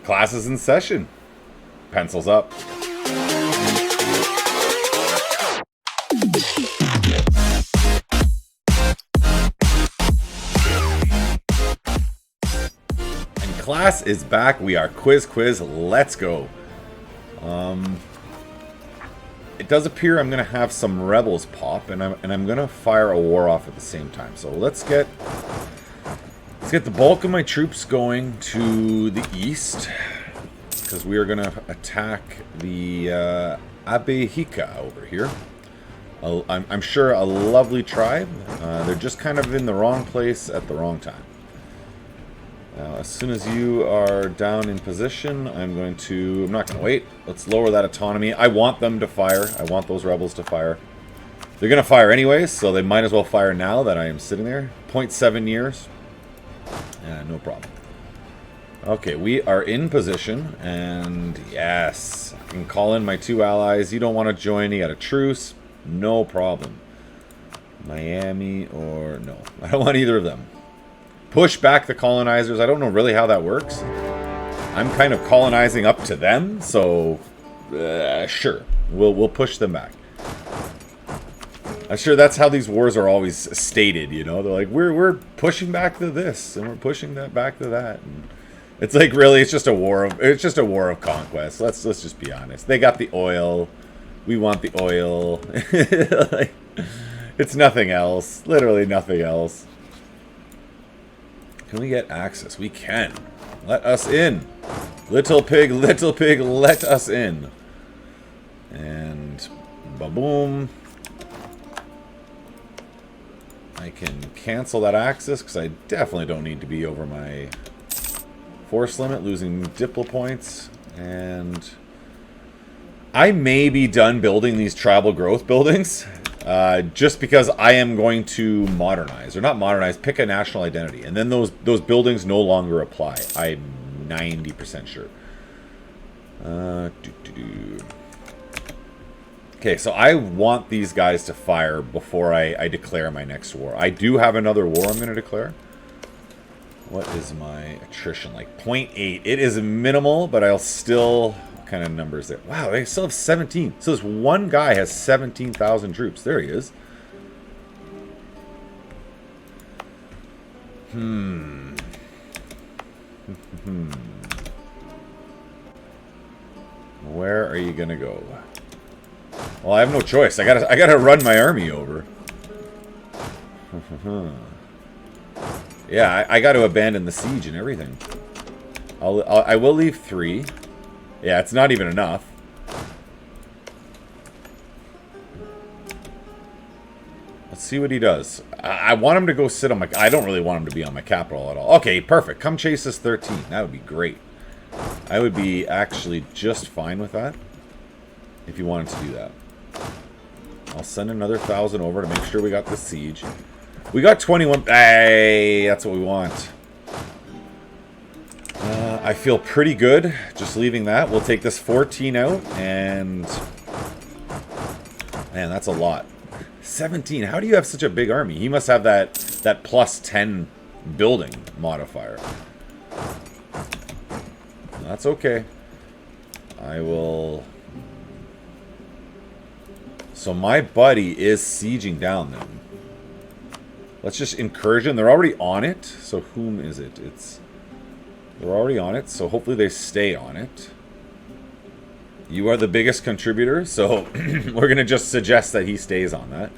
Class is in session. Pencils up. And class is back. We are Quizquiz. Let's go. It does appear I'm going to have some rebels pop, and I'm going to fire a war off at the same time. So let's get the bulk of my troops going to the east, because we are going to attack the Abehika over here. I'm sure a lovely tribe. They're just kind of in the wrong place at the wrong time. Now, as soon as you are down in position, I'm not going to wait. Let's lower that autonomy. I want them to fire. I want those rebels to fire. They're going to fire anyways, so they might as well fire now that I am sitting there. 0.7 years. Yeah, no problem. Okay, we are in position, and yes, I can call in my 2 allies. You don't want to join, you got a truce. No problem. Miami or... no, I don't want either of them. Push back the colonizers. I don't know really how that works. I'm kind of colonizing up to them, so sure, we'll push them back. I'm sure that's how these wars are always stated. You know, they're like we're pushing back to this and we're pushing that back to that. And it's like really, it's just a war of conquest. Let's just be honest. They got the oil. We want the oil. Like, it's nothing else. Literally nothing else. Can we get access? We can. Let us in. Little pig, let us in. And ba-boom. I can cancel that access because I definitely don't need to be over my force limit, losing diplo points. And I may be done building these tribal growth buildings. Just because I am going to modernize, or not modernize, pick a national identity, and then those buildings no longer apply. I'm 90% sure. Okay, so I want these guys to fire before I declare my next war. I do have another war I'm going to declare. What is my attrition like? 0.8. It is minimal, but I'll still... kind of numbers there. Wow, they still have 17. So this one guy has 17,000 troops. There he is. Where are you gonna go? Well, I have no choice. I gotta run my army over. Yeah, I got to abandon the siege and everything. I will leave 3. Yeah, it's not even enough. Let's see what he does. I want him to go sit on my... I don't really want him to be on my capital at all. Okay, perfect. Come chase us 13. That would be great. I would be actually just fine with that. If you wanted to do that. I'll send another 1,000 over to make sure we got the siege. We got 21... Hey, that's what we want. I feel pretty good just leaving that. We'll take this 14 out, and... man, that's a lot. 17. How do you have such a big army? He must have that plus 10 building modifier. That's okay. I will... so my buddy is sieging down them. Let's just incursion. They're already on it. So whom is it? They're already on it, so hopefully they stay on it. You are the biggest contributor, so we're going to just suggest that he stays on that.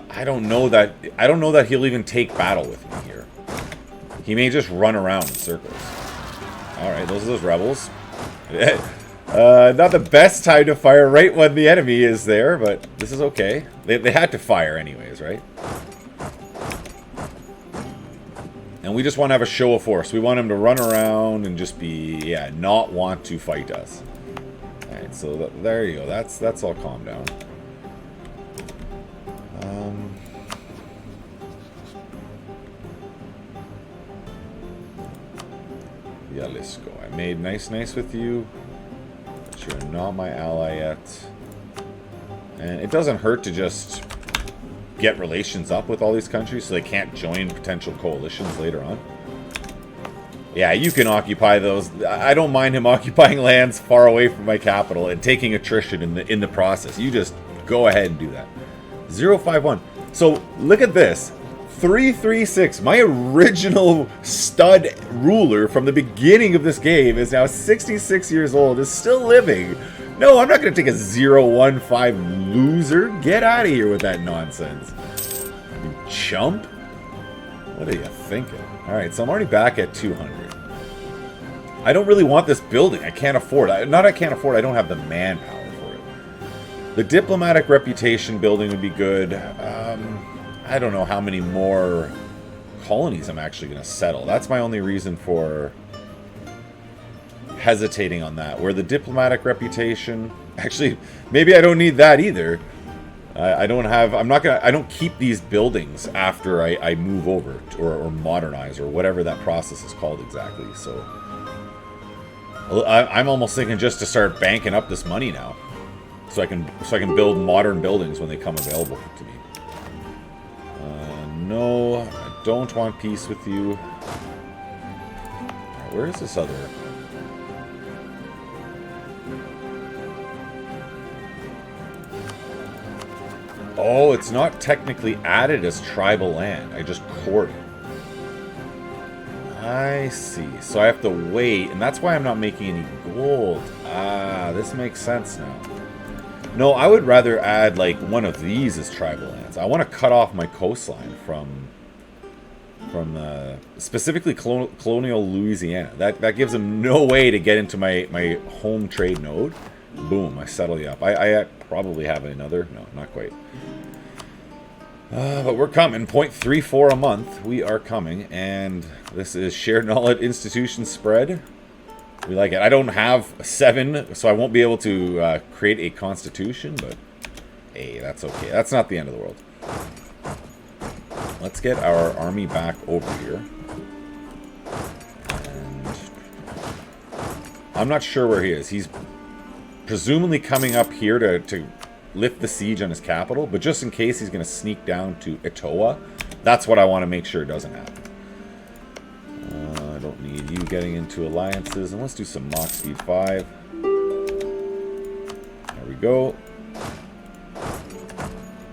I don't know that he'll even take battle with me here. He may just run around in circles. Alright, those are those rebels. Not the best time to fire right when the enemy is there, but this is okay. They had to fire anyways, right? And we just want to have a show of force. We want him to run around and just be, yeah, not want to fight us. Alright, so there you go. That's all calm down. Yeah, let's go. I made nice with you. But you're not my ally yet. And it doesn't hurt to just get relations up with all these countries so they can't join potential coalitions later on. Yeah, you can occupy those. I don't mind him occupying lands far away from my capital and taking attrition in the process. You just go ahead and do that. 051. So look at this. 336. My original stud ruler from the beginning of this game is now 66 years old, is still living. No, I'm not going to take a 015 loser. Get out of here with that nonsense. You chump. What are you thinking? Alright, so I'm already back at 200. I don't really want this building. I can't afford it. I can't afford it. I don't have the manpower for it. The diplomatic reputation building would be good. I don't know how many more colonies I'm actually going to settle. That's my only reason for hesitating on that. Where the diplomatic reputation... Actually, maybe I don't need that either. I don't keep these buildings after I move over or modernize or whatever that process is called exactly. So I'm almost thinking just to start banking up this money now, so I can build modern buildings when they come available to me. No, I don't want peace with you. Where is this other? Oh, it's not technically added as tribal land. I just court it. I see. So I have to wait, and that's why I'm not making any gold. Ah, this makes sense now. No, I would rather add, like, one of these as tribal lands. I want to cut off my coastline from specifically colonial Louisiana. That gives them no way to get into my home trade node. Boom, I settle you up. I probably have another. No, not quite. But we're coming. 0.34 a month. We are coming. And this is shared knowledge institution spread. We like it. I don't have 7, so I won't be able to create a constitution, but hey, that's okay. That's not the end of the world. Let's get our army back over here. And I'm not sure where he is. He's presumably coming up here to lift the siege on his capital, but just in case he's going to sneak down to Etowah, that's what I want to make sure doesn't happen. I don't need you getting into alliances, and let's do some Mach Speed 5. There we go.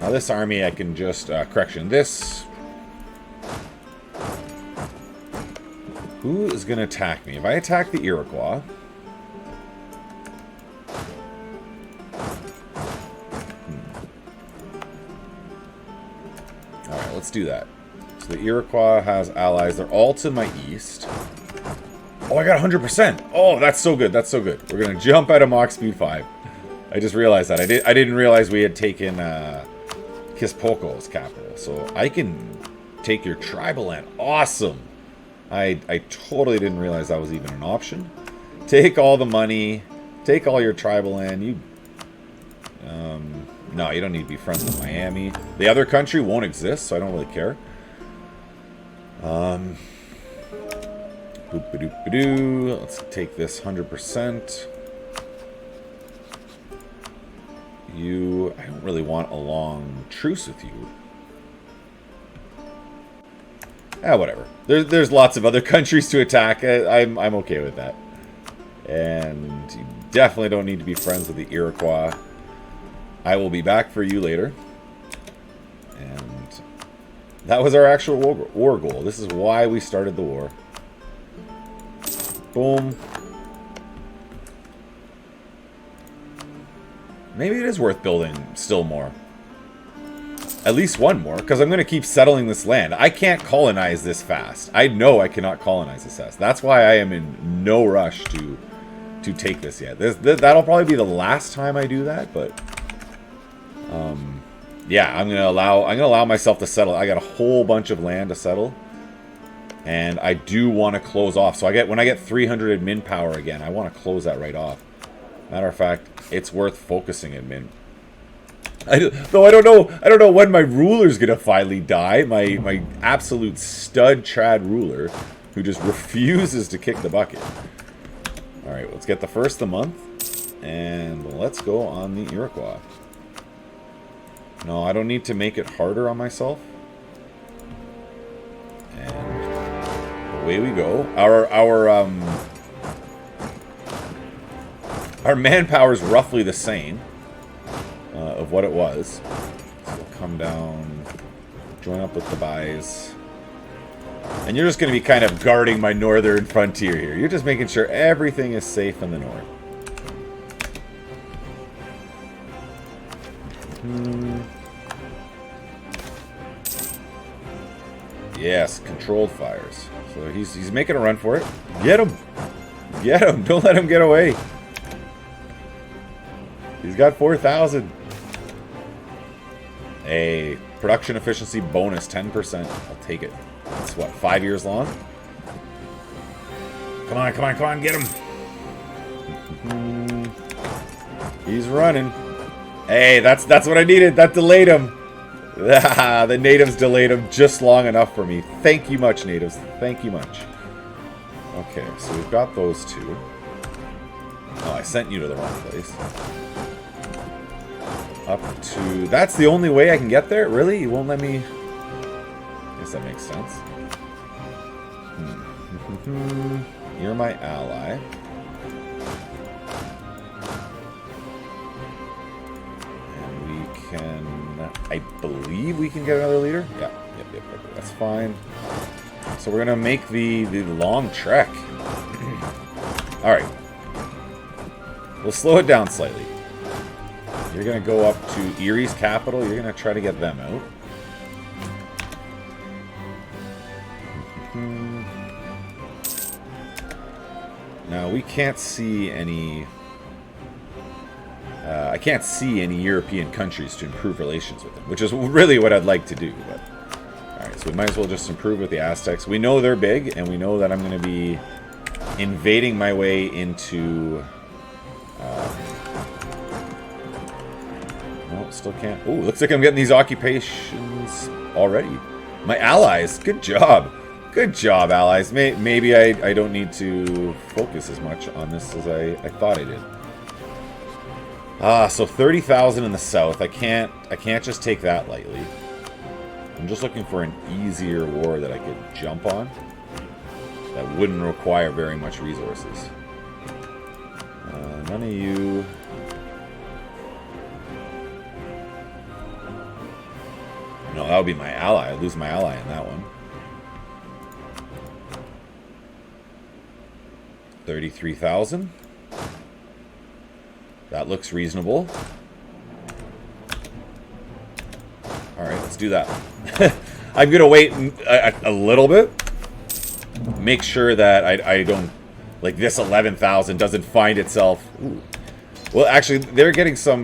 Now this army I can just, correction, this. Who is going to attack me? If I attack the Iroquois... Alright, let's do that. So the Iroquois has allies. They're all to my east. Oh, I got 100%. Oh, that's so good. That's so good. We're going to jump out of Mach Speed 5. I just realized that. I didn't realize we had taken Quizquiz capital. So I can take your tribal land. Awesome. I totally didn't realize that was even an option. Take all the money. Take all your tribal land. You... no, you don't need to be friends with Miami. The other country won't exist, so I don't really care. Boop-a-doop-a-doo. Let's take this 100%. You... I don't really want a long truce with you. Whatever. There's lots of other countries to attack. I'm okay with that. And you definitely don't need to be friends with the Iroquois. I will be back for you later. And that was our actual war goal. This is why we started the war. Boom. Maybe it is worth building still more. At least one more, because I'm going to keep settling this land. I can't colonize this fast. I know I cannot colonize this fast. That's why I am in no rush to take this yet. That'll probably be the last time I do that, but yeah, I'm gonna allow myself to settle. I got a whole bunch of land to settle, and I do want to close off. So when I get 300 admin power again, I want to close that right off. Matter of fact, it's worth focusing admin. Though I don't know when my ruler's gonna finally die. My absolute stud Chad ruler, who just refuses to kick the bucket. All right, let's get the first of the month, and let's go on the Iroquois. No, I don't need to make it harder on myself. And Away we go. Our manpower is roughly the same of what it was. So we'll come down, join up with the buys. And you're just going to be kind of guarding my northern frontier here. You're just making sure everything is safe in the north. Yes, controlled fires. So he's making a run for it. Get him! Get him! Don't let him get away. He's got 4,000. A production efficiency bonus 10%. I'll take it. That's what, 5 years long? Come on, come on, come on, get him! He's running. Hey, that's what I needed. That delayed him. The natives delayed him just long enough for me. Thank you much, natives. Thank you much. Okay, so we've got those two. Oh, I sent you to the wrong place. Up to... That's the only way I can get there? Really? You won't let me... I guess that makes sense. You're my ally. And we can... I believe we can get another leader? Yeah. Yep. That's fine. So we're going to make the long trek. Alright. We'll slow it down slightly. You're going to go up to Erie's capital. You're going to try to get them out. Now, we can't see any... I can't see any European countries to improve relations with them, which is really what I'd like to do. But alright, so we might as well just improve with the Aztecs. We know they're big, and we know that I'm going to be invading my way into... no, still can't... Oh, looks like I'm getting these occupations already. My allies, good job. Good job, allies. Maybe I don't need to focus as much on this as I thought I did. So 30,000 in the south. I can't just take that lightly. I'm just looking for an easier war that I could jump on. That wouldn't require very much resources. None of you... No, that would be my ally. I'd lose my ally in that one. 33,000. That looks reasonable. Alright, let's do that. I'm going to wait a little bit. Make sure that I don't... Like, this 11,000 doesn't find itself... Ooh. Well, actually, they're getting some...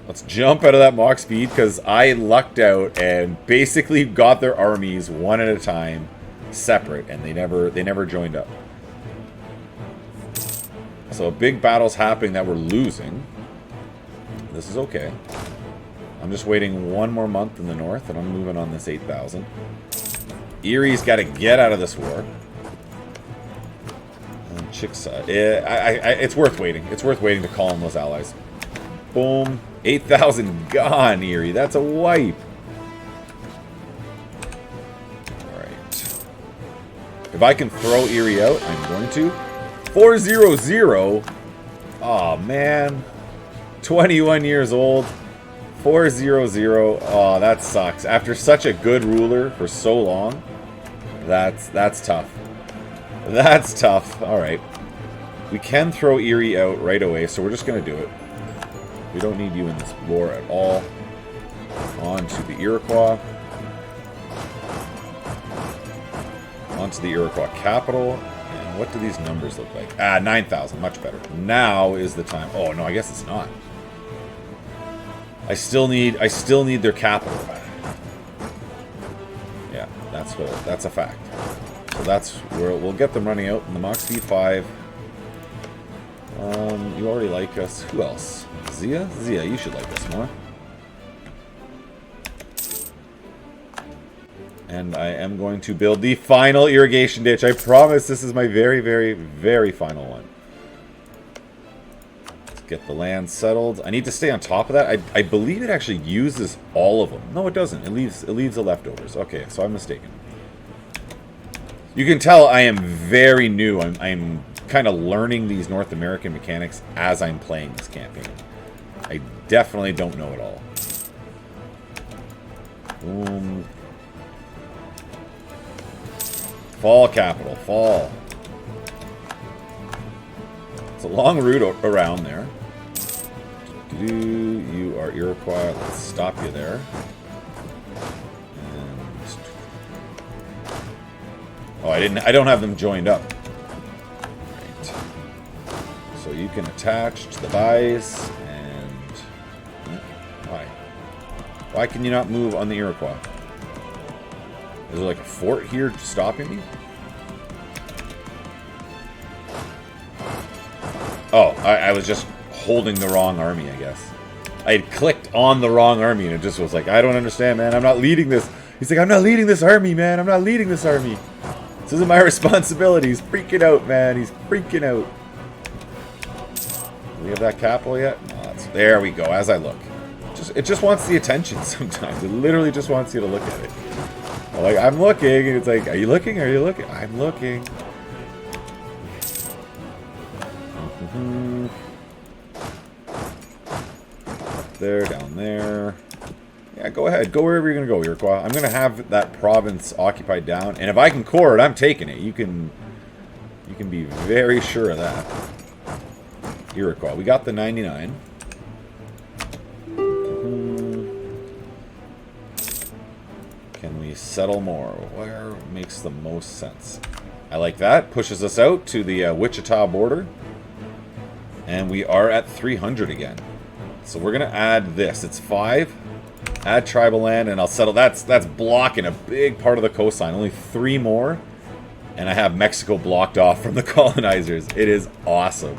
Let's jump out of that mock speed, because I lucked out and basically got their armies one at a time, separate, and they never joined up. So a big battle's happening that we're losing. This is okay. I'm just waiting one more month in the north, and I'm moving on this 8,000. Erie's got to get out of this war. And Chickasaw... it's worth waiting. It's worth waiting to call in those allies. Boom. 8,000 gone, Erie. That's a wipe. Alright. If I can throw Erie out, I'm going to. 400. Oh man. 21 years old. 400. Oh, that sucks. After such a good ruler for so long, that's tough. That's tough. Alright. We can throw Erie out right away, so we're just going to do it. We don't need you in this war at all. On to the Iroquois. On to the Iroquois capital. And what do these numbers look like? 9,000. Much better. Now is the time. Oh, no, I guess it's not. I still need their capital. Yeah, that's a fact. So that's where we'll get them running out in the Mach Speed 5. You already like us. Who else? Zia? Zia, you should like us more. And I am going to build the final irrigation ditch. I promise this is my very, very, very final one. Let's get the land settled. I need to stay on top of that. I believe it actually uses all of them. No, it doesn't. It leaves the leftovers. Okay, so I'm mistaken. So You can tell I am very new. I'm kind of learning these North American mechanics as I'm playing this campaign. I definitely don't know it all. Boom. Fall capital. Fall. It's a long route around there. You are Iroquois. Let's stop you there. And... oh, I don't have them joined up. Right. So you can attach to the buys and... why? Why can you not move on the Iroquois? Is there like a fort here stopping me? Oh, I was just holding the wrong army, I guess. I had clicked on the wrong army and it just was like, I don't understand, man. I'm not leading this. He's like, I'm not leading this army, man. I'm not leading this army. This isn't my responsibility. He's freaking out, man. He's freaking out. Do we have that capital yet? No, there we go, as I look. It just wants the attention sometimes. It literally just wants you to look at it. I'm like, I'm looking, and it's like, are you looking? Are you looking? I'm looking. Up there, down there. Yeah, go ahead. Go wherever you're going to go, Iroquois. I'm going to have that province occupied down. And if I can core it, I'm taking it. You can be very sure of that. Iroquois. We got the 99. Can we settle more? Where makes the most sense? I like that. Pushes us out to the Wichita border. And we are at 300 again. So we're going to add this. It's 5. Add tribal land, and I'll settle. That's blocking a big part of the coastline. Only 3 more. And I have Mexico blocked off from the colonizers. It is awesome.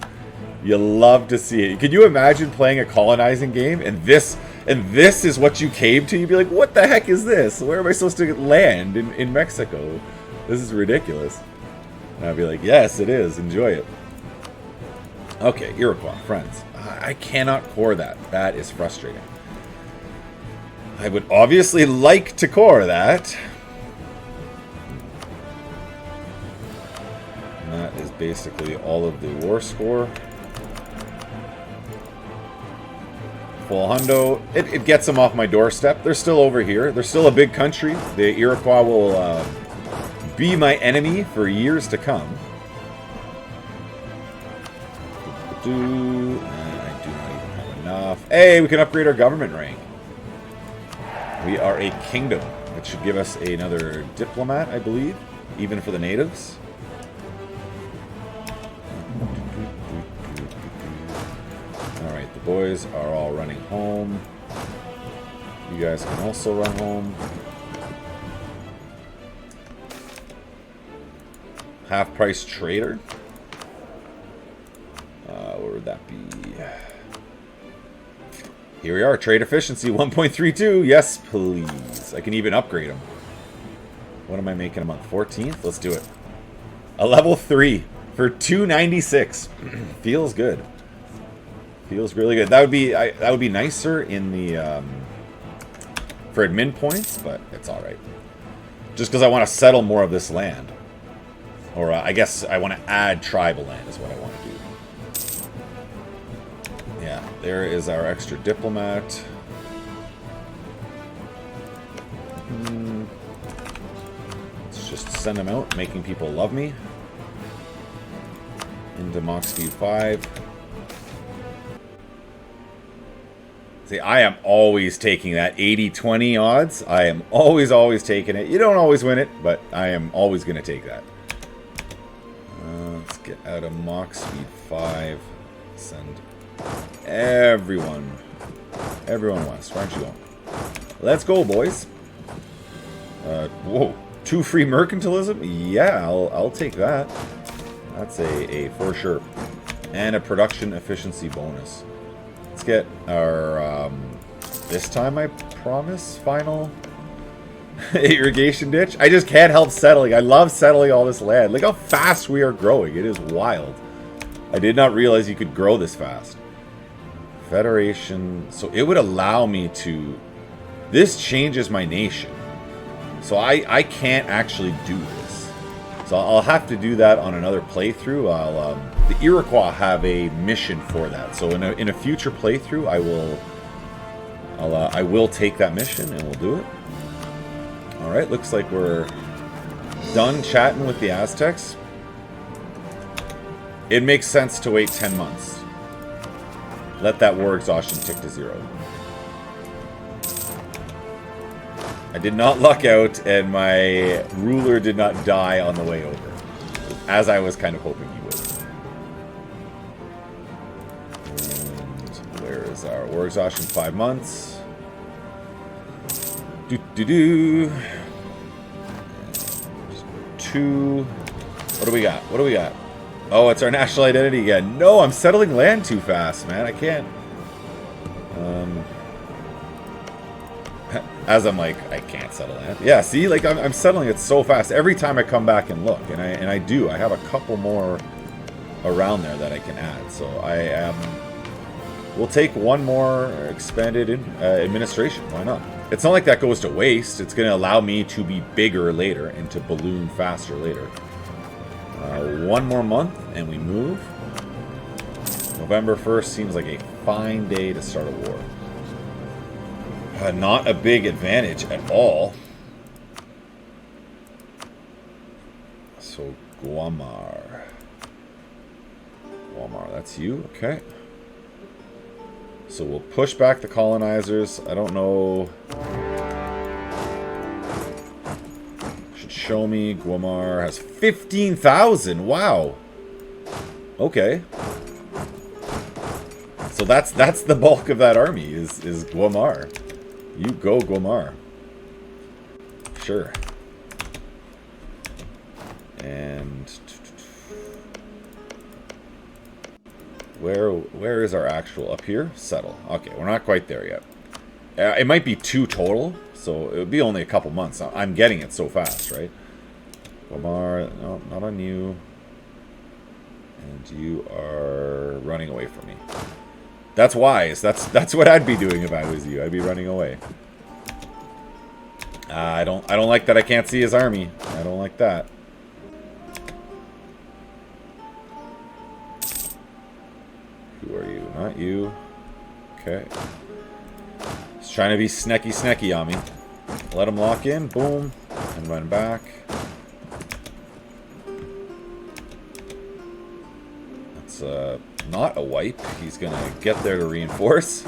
You love to see it. Could you imagine playing a colonizing game and this is what you came to? You'd be like, what the heck is this? Where am I supposed to get land in Mexico? This is ridiculous. And I'd be like, yes, it is. Enjoy it. Okay, Iroquois, friends. I cannot core that. That is frustrating. I would obviously like to core that. And that is basically all of the war score. Full hundo. It gets them off my doorstep. They're still over here. They're still a big country. The Iroquois will be my enemy for years to come. I do not even have enough. Hey, we can upgrade our government rank. We are a kingdom. That should give us another diplomat, I believe, even for the natives. Alright, the boys are all running home. You guys can also run home. Half-price trader. Where would that be? Here we are. Trade efficiency 1.32. Yes, please. I can even upgrade them. What am I making a month? 14th? Let's do it. A level 3 for 296. Feels good. Feels really good. That would be nicer in the for admin points, but it's all right. Just because I want to settle more of this land, or I guess I want to add tribal land is what I want to do. Yeah, there is our extra diplomat. Let's just send them out, making people love me. Into Mach Speed 5. See, I am always taking that 80-20 odds. I am always taking it. You don't always win it, but I am always going to take that. Let's get out of Mach Speed 5. Send everyone west. Why aren't you going? Let's go, boys. Whoa. 2 free mercantilism? Yeah, I'll take that. That's a for sure. And a production efficiency bonus. Let's get our, this time I promise, final irrigation ditch. I just can't help settling. I love settling all this land. Look how fast we are growing. It is wild. I did not realize you could grow this fast. Federation. So it would allow me to... This changes my nation. So I can't actually do this. So I'll have to do that on another playthrough. The Iroquois have a mission for that. So in a future playthrough, I will take that mission and we'll do it. All right, looks like we're done chatting with the Aztecs. It makes sense to wait 10 months. Let that war exhaustion tick to 0. I did not luck out, and my ruler did not die on the way over, as I was kind of hoping he would. And where is our war exhaustion? 5 months. Do. 2. What do we got? What do we got? Oh, it's our national identity again. No, I'm settling land too fast, man. I can't. As I'm like, I can't settle land. Yeah, see, like I'm settling it so fast every time I come back and look, and I do. I have a couple more around there that I can add. So we'll take one more expanded administration. Why not? It's not like that goes to waste. It's going to allow me to be bigger later and to balloon faster later. One more month and we move. November 1st seems like a fine day to start a war. Not a big advantage at all. So Guamar, that's you, okay. So we'll push back the colonizers. I don't know. Should show me. Guamar has 15,000. Wow. Okay. So that's the bulk of that army is Guamar. You go, Guamar. Sure. And where is our actual? Up here? Settle. Okay, we're not quite there yet. It might be 2 total, so it would be only a couple months. I'm getting it so fast, right? Guamar, no, not on you. And you are running away from me. That's wise. That's what I'd be doing if I was you. I'd be running away. I don't like that I can't see his army. I don't like that. Who are you? Not you. Okay. He's trying to be sneaky on me. Let him lock in. Boom. And run back. That's not a wipe. He's gonna get there to reinforce.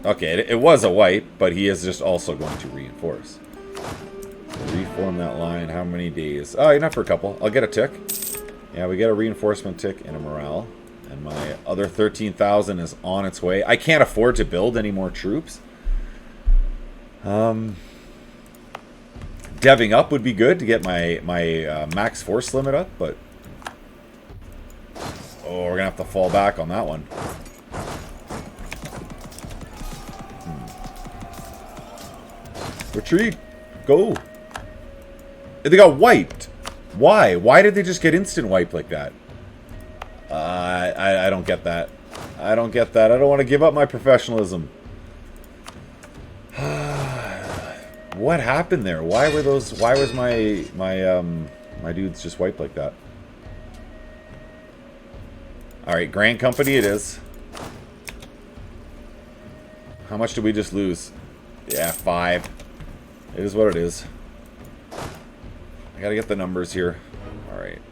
Okay, it was a wipe, but he is just also going to reinforce. So reform that line. How many days? Oh, enough for a couple. I'll get a tick. Yeah, we get a reinforcement tick and a morale. And my other 13,000 is on its way. I can't afford to build any more troops. Deving up would be good to get my max force limit up, but oh, we're gonna have to fall back on that one. Retreat! Go! They got wiped! Why? Why did they just get instant wiped like that? I don't get that. I don't get that. I don't want to give up my professionalism. What happened there? Why were those? Why was my dudes just wiped like that? All right, Grand Company it is. How much did we just lose? Yeah, 5. It is what it is. I gotta get the numbers here. All right.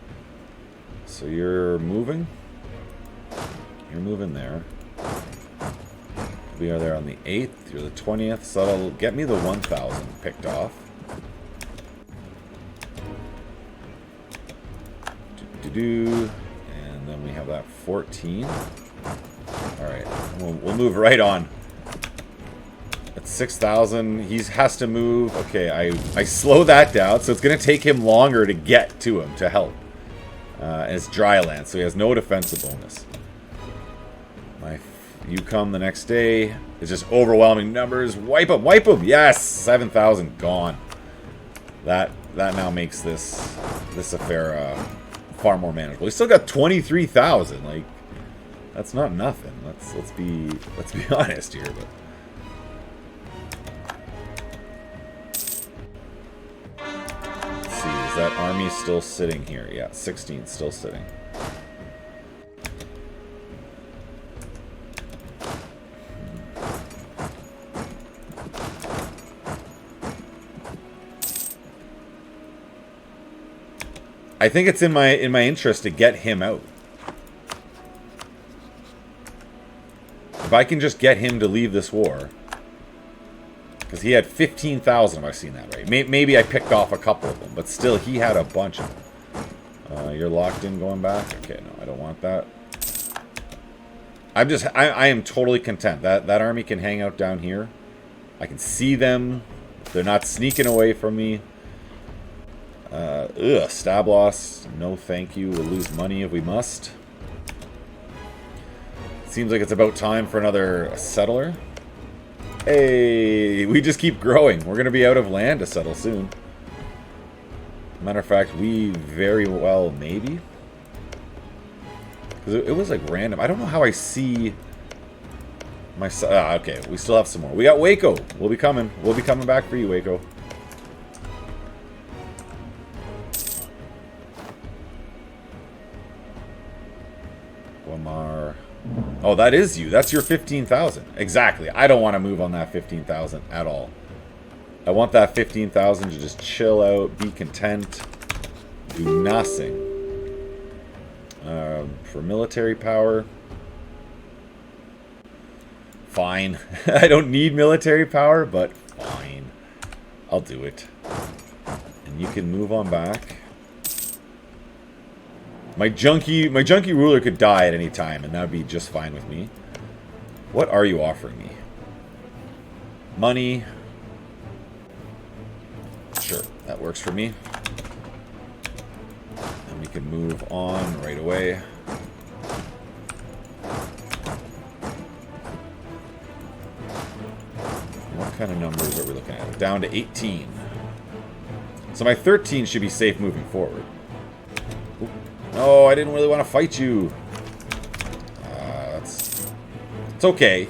So you're moving. You're moving there. We are there on the 8th. You're the 20th. So that'll get me the 1,000 picked off. And then we have that 14. Alright. We'll move right on. At 6,000. He has to move. Okay, I slow that down. So it's going to take him longer to get to him to help. And it's dry land, so he has no defensive bonus. You come the next day. It's just overwhelming numbers. Wipe him. Yes, 7,000 gone. That now makes this affair far more manageable. We still got 23,000. Like, that's not nothing. Let's be honest here. But let's see, is that army still sitting here? Yeah, 16 still sitting. I think it's in my interest to get him out. If I can just get him to leave this war. Because he had 15,000, if I've seen that right. Maybe I picked off a couple of them, but still, he had a bunch of them. You're locked in going back? Okay, no, I don't want that. I am totally content. That army can hang out down here. I can see them. They're not sneaking away from me. Stab loss. No thank you. We'll lose money if we must. Seems like it's about time for another settler. Hey, we just keep growing. We're going to be out of land to settle soon. Matter of fact, we very well maybe. Because it was like random. I don't know how I see my... okay, we still have some more. We got Waco. We'll be coming. We'll be coming back for you, Waco. Guamar. Oh, that is you. That's your 15,000. Exactly. I don't want to move on that 15,000 at all. I want that 15,000 to just chill out, be content, do nothing. For military power, fine. I don't need military power, but fine. I'll do it. And you can move on back. My junkie ruler could die at any time, and that would be just fine with me. What are you offering me? Money. Sure, that works for me. And we can move on right away. What kind of numbers are we looking at? Down to 18. So my 13 should be safe moving forward. No, I didn't really want to fight you. It's okay.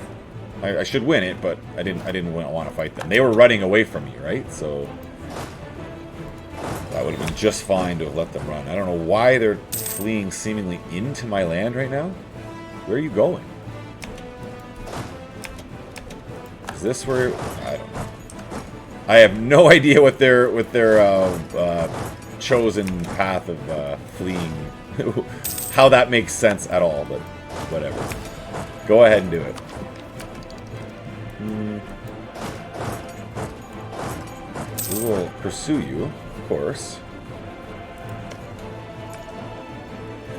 I should win it, but I didn't want to fight them. They were running away from me, right? So that would have been just fine to have let them run. I don't know why they're fleeing seemingly into my land right now. Where are you going? Is this where? I don't know. I have no idea what their chosen path of fleeing, how that makes sense at all, but whatever. Go ahead and do it. We will pursue you, of course.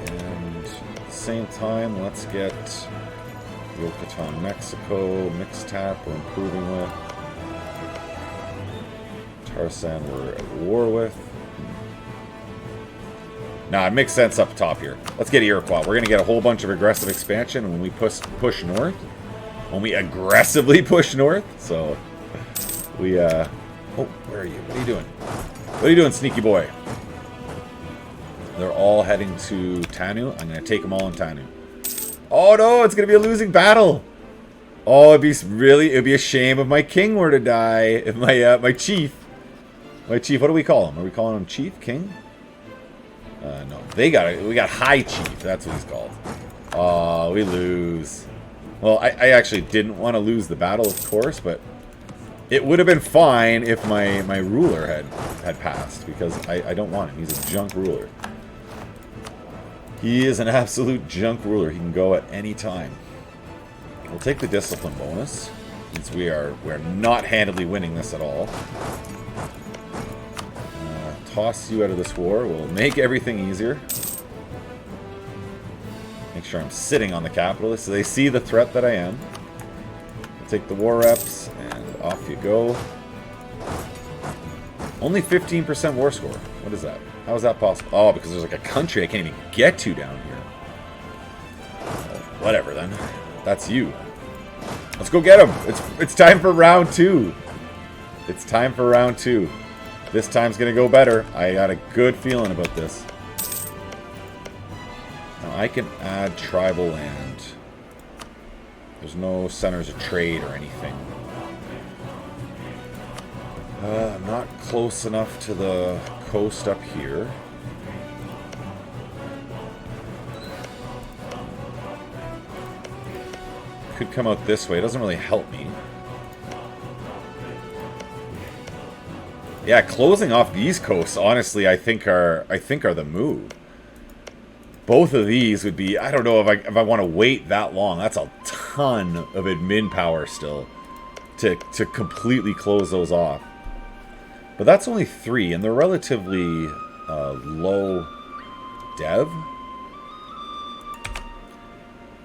And at the same time, let's get Yucatan, Mexico, Mixtap we're improving with. Tarsan we're at war with. Nah, it makes sense up top here. Let's get Iroquois. We're going to get a whole bunch of aggressive expansion when we push north. When we aggressively push north. So, we, oh, where are you? What are you doing? What are you doing, sneaky boy? They're all heading to Tanu. I'm going to take them all in Tanu. Oh, no, it's going to be a losing battle. Oh, it'd be a shame if my king were to die. If my chief, what do we call him? Are we calling him chief, king? No, we got High Chief. That's what he's called. Oh, we lose. Well, I actually didn't want to lose the battle, of course, but it would have been fine if my ruler had passed, because I don't want him. He's a junk ruler. He is an absolute junk ruler. He can go at any time. We'll take the discipline bonus, since we're not handedly winning this at all. Toss you out of this war. We'll make everything easier. Make sure I'm sitting on the capital so they see the threat that I am. We'll take the war reps and off you go. Only 15% war score. What is that? How is that possible? Oh, because there's like a country I can't even get to down here. Whatever then. That's you. Let's go get him. It's time for round 2. It's time for round 2. This time's going to go better. I got a good feeling about this. Now I can add tribal land. There's no centers of trade or anything. I'm not close enough to the coast up here. Could come out this way. It doesn't really help me. Yeah, closing off these coasts, honestly, I think are the move. Both of these would be, I don't know if I want to wait that long. That's a ton of admin power still to completely close those off. But that's only 3, and they're relatively low dev.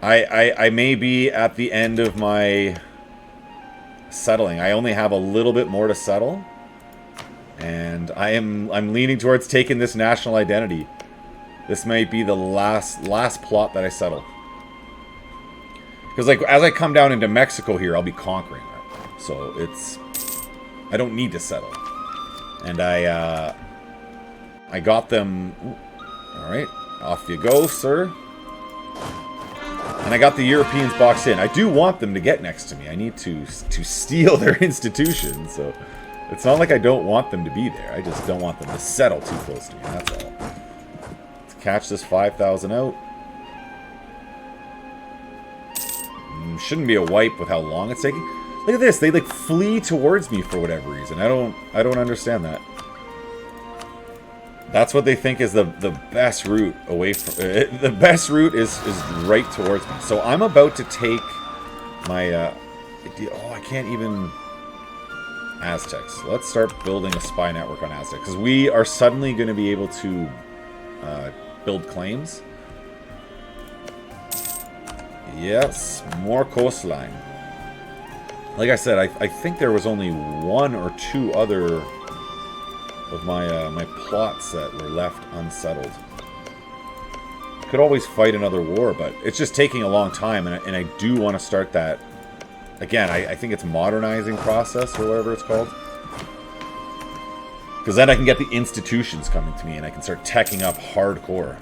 I may be at the end of my settling. I only have a little bit more to settle. And I'm leaning towards taking this national identity. This might be the last plot that I settle. Because like as I come down into Mexico here, I'll be conquering it. So I don't need to settle. And I got them. All right, off you go, sir. And I got the Europeans boxed in. I do want them to get next to me. I need to steal their institutions. So it's not like I don't want them to be there. I just don't want them to settle too close to me. That's all. Let's catch this 5,000 out. Shouldn't be a wipe with how long it's taking. Look at this. They like flee towards me for whatever reason. I don't understand that. That's what they think is the best route away from... the best route is right towards me. So I'm about to take my... oh, I can't even... Aztecs. Let's start building a spy network on Aztecs. Because we are suddenly going to be able to build claims. Yes, more coastline. Like I said, I think there was only 1 or 2 other... of my plots that were left unsettled. Could always fight another war, but it's just taking a long time, and I do want to start that. Again, I think it's modernizing process, or whatever it's called. Because then I can get the institutions coming to me, and I can start teching up hardcore.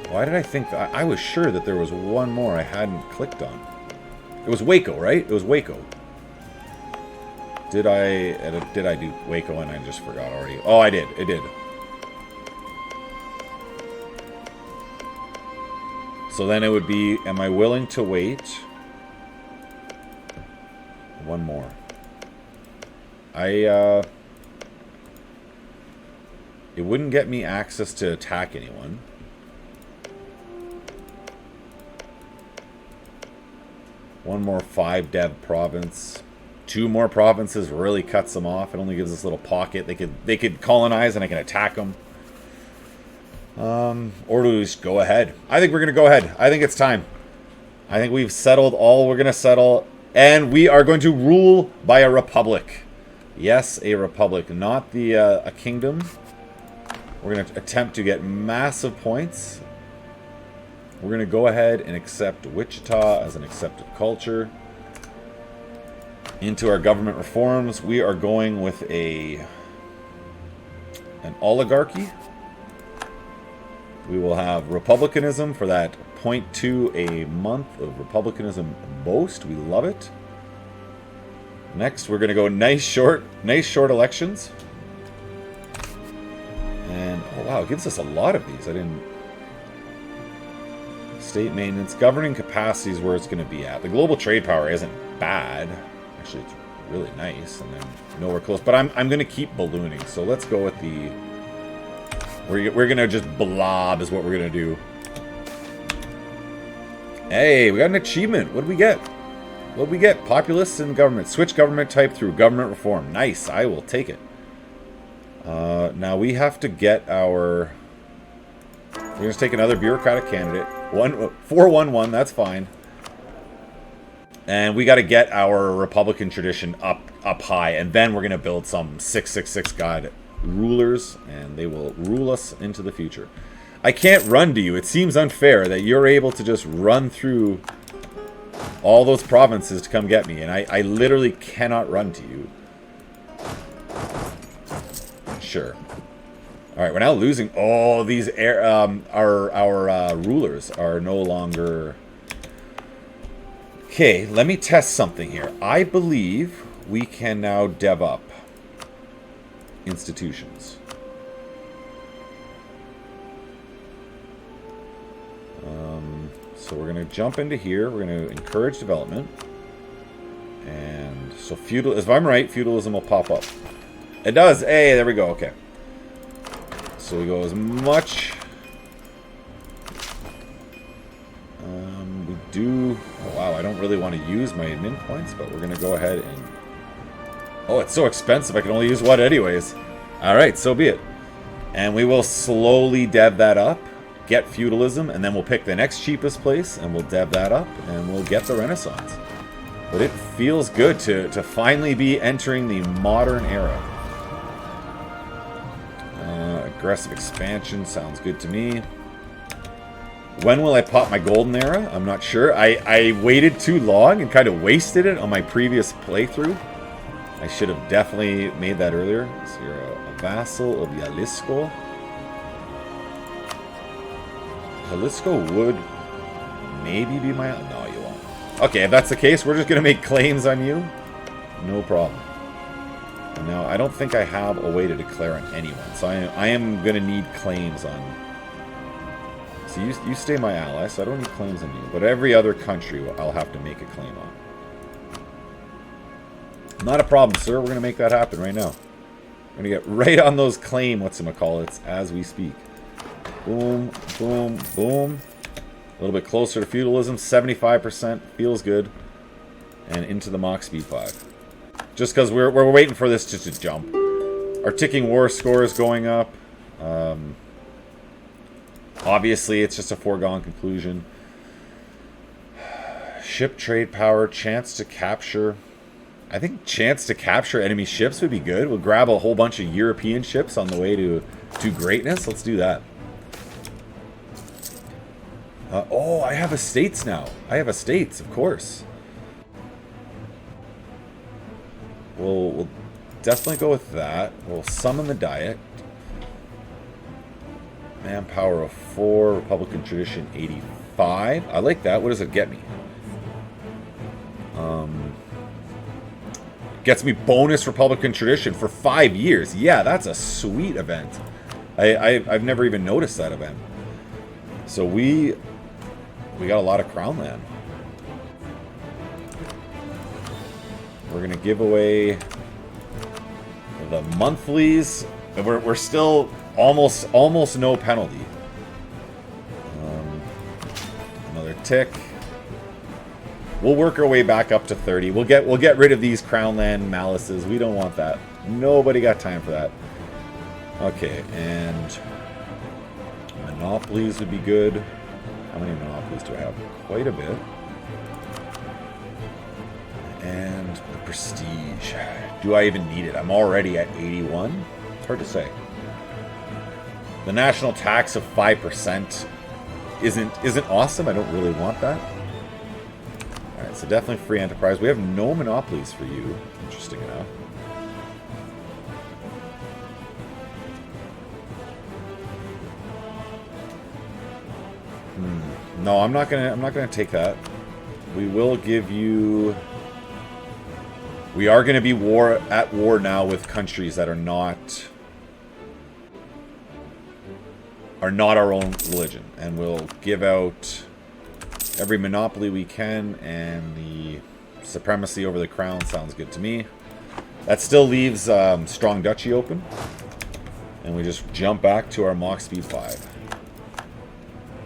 Why did I think that? I was sure that there was one more I hadn't clicked on. It was Waco, right? It was Waco. Did I do Waco and I just forgot already? Oh, I did. It did. So then it would be, am I willing to wait? One more. It wouldn't get me access to attack anyone. One more 5 dev province. 2 more provinces really cuts them off. It only gives us a little pocket. They could colonize and I can attack them. Or do we just go ahead? I think we're going to go ahead. I think it's time. I think we've settled all we're going to settle. And we are going to rule by a republic. Yes, a republic. Not a kingdom. We're going to attempt to get massive points. We're going to go ahead and accept Wichita as an accepted culture. Into our government reforms, we are going with an oligarchy. We will have republicanism for that 0.2 a month of republicanism boast. We love it. Next, we're going to go nice short elections. And oh wow, it gives us a lot of these. I didn't. State maintenance, governing capacity is where it's going to be at. The global trade power isn't bad. Actually, it's really nice, and then nowhere close. But I'm going to keep ballooning, so let's go with the... We're going to just blob is what we're going to do. Hey, we got an achievement. What did we get? What did we get? Populists in government. Switch government type through government reform. Nice, I will take it. Now we have to get our... We're going to take another bureaucratic candidate. 411, that's fine. And we got to get our Republican tradition up high, and then we're going to build some 666 god rulers, and they will rule us into the future. I can't run to you. It seems unfair that you're able to just run through all those provinces to come get me, and I literally cannot run to you. Sure. All right, we're now losing. Oh, these our rulers are no longer. Okay, let me test something here. I believe we can now dev up. institutions. So we're going to jump into here. We're going to encourage development. And so feudal, if I'm right, feudalism will pop up. It does. Hey, there we go. Okay. So we go as much. We do. Oh, wow. I don't really want to use my admin points, but we're going to go ahead and. Oh, it's so expensive. I can only use one anyways. All right, so be it. And we will slowly dev that up. Get feudalism, and then we'll pick the next cheapest place, and we'll dev that up, and we'll get the Renaissance. But it feels good to finally be entering the modern era. Aggressive expansion sounds good to me. When will I pop my golden era? I'm not sure. I waited too long and kind of wasted it on my previous playthrough. I should have definitely made that earlier. So you're a vassal of Jalisco. Jalisco would maybe be my... No, you won't. Okay, if that's the case, we're just going to make claims on you. No problem. And now, I don't think I have a way to declare on anyone. So I am going to need claims on... So you stay my ally, so I don't need claims on you. But every other country I'll have to make a claim on. Not a problem, sir. We're going to make that happen right now. We're going to get right on those claim whatchamacallits as we speak. Boom, boom, boom. A little bit closer to feudalism. 75% feels good. And into the Mach Speed 5. Just because we're waiting for this to jump. Our ticking war score is going up. Obviously, it's just a foregone conclusion. Ship trade power. Chance to capture. I think chance to capture enemy ships would be good. We'll grab a whole bunch of European ships on the way to greatness. Let's do that. Oh, I have estates now. I have estates, of course. We'll definitely go with that. We'll summon the Diet. Manpower of 4. Republican tradition 85. I like that. What does it get me? Gets me bonus Republican tradition for 5 years. Yeah, that's a sweet event. I've never even noticed that event. So we got a lot of crown land. We're going to give away the monthlies. We're still almost no penalty. Another tick. We'll work our way back up to 30. We'll get rid of these crown land malices. We don't want that. Nobody got time for that. Okay, and monopolies would be good. How many monopolies do I have? Quite a bit. And the prestige. Do I even need it? I'm already at 81. It's hard to say. The national tax of 5% isn't awesome. I don't really want that. All right, so definitely free enterprise. We have no monopolies for you. Interesting enough. No, I'm not gonna take that. We will give you. We are going to be at war now with countries that are not our own religion, and we'll give out every monopoly we can, and the supremacy over the crown sounds good to me. That still leaves Strong Duchy open, and we just jump back to our Mach Speed 5.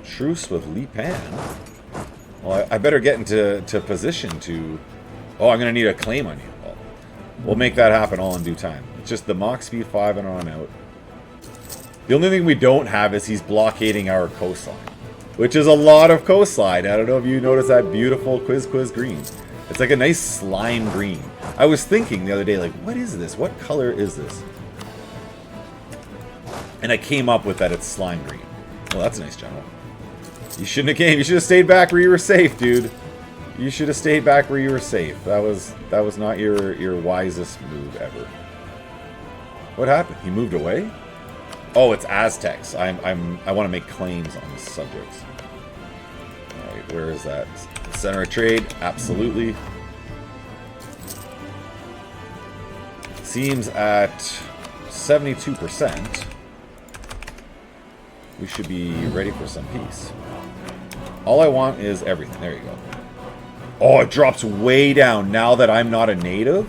Truce with Li Pan. Well, I better get into position to... Oh, I'm going to need a claim on you. Well, we'll make that happen all in due time. It's just the Mach Speed 5 and on out. The only thing we don't have is he's blockading our coastline, which is a lot of coastline. I don't know if you noticed that beautiful Quizquiz green. It's like a nice slime green. I was thinking the other day, like, what is this? What color is this? And I came up with that it's slime green. Well, that's a nice general. You shouldn't have came. You should have stayed back where you were safe, dude. You should have stayed back where you were safe. That was not your wisest move ever. What happened? He moved away? Oh, it's Aztecs. I want to make claims on the subjects. All right, where is that? Center of trade, absolutely. Seems at 72%, we should be ready for some peace. All I want is everything. There you go. Oh, it drops way down now that I'm not a native.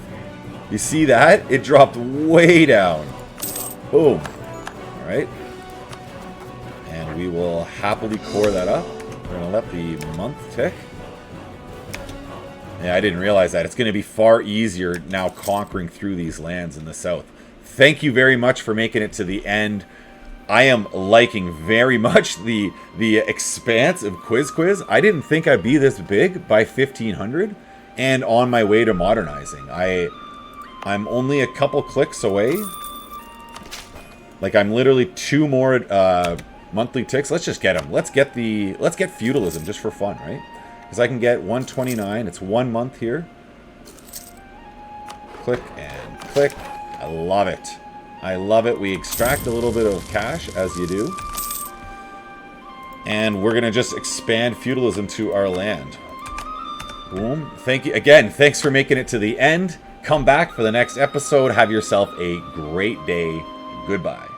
You see that? It dropped way down. Boom. All right. And we will happily core that up. We're going to let the month tick. Yeah, I didn't realize that. It's going to be far easier now conquering through these lands in the south. Thank you very much for making it to the end. I am liking very much the expanse of Quizquiz. I didn't think I'd be this big by 1500 and on my way to modernizing. I'm only a couple clicks away. Like, I'm literally 2 more monthly ticks. Let's just get them. Let's get feudalism just for fun, right? Because I can get 129. It's 1 month here. Click and click. I love it. I love it. We extract a little bit of cash, as you do. And we're going to just expand feudalism to our land. Boom. Thank you. Again, thanks for making it to the end. Come back for the next episode. Have yourself a great day. Goodbye.